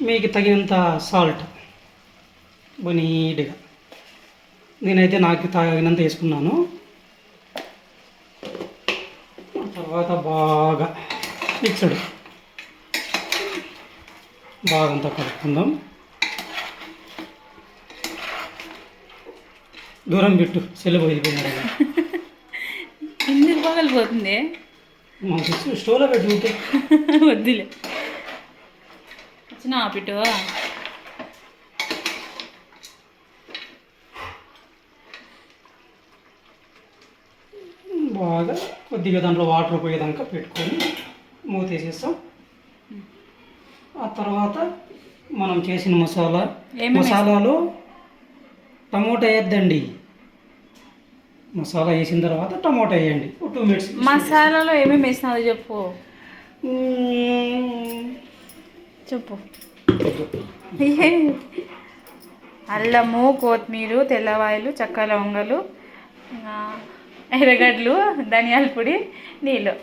మీకు తగినంత సాల్ట్ నీట్గా, నేనైతే నాకు తగినంత వేసుకున్నాను. తర్వాత బాగా మిక్స్డ్ బాగా అంతా కలుపుకుందాం. దూరం పెట్టు, సెల్లు పోయిపోయినాడు. ఎందుకు పగలిపోతుంది? స్టోవ్లో పెట్టు ఉంటే వద్దులే. వచ్చినా పిట్టు బాగా కొద్దిగా దాంట్లో వాటర్ పోయేదాకా పెట్టుకొని మూత వేసేస్తాం. ఆ తర్వాత మనం చేసిన మసాలాలో టమోటా వేద్దండి. మసాలా వేసిన తర్వాత టమోటా వేయండి. 2 minutes. మసాలాలో ఏమేమి వేసినావు చెప్పు. చెప్పు. అల్లము, కొత్తిమీర, తెల్లవాయలు, చెక్క లవంగాలు, ఎర్రగడ్డలు, ధనియాల పొడి, నీళ్ళు.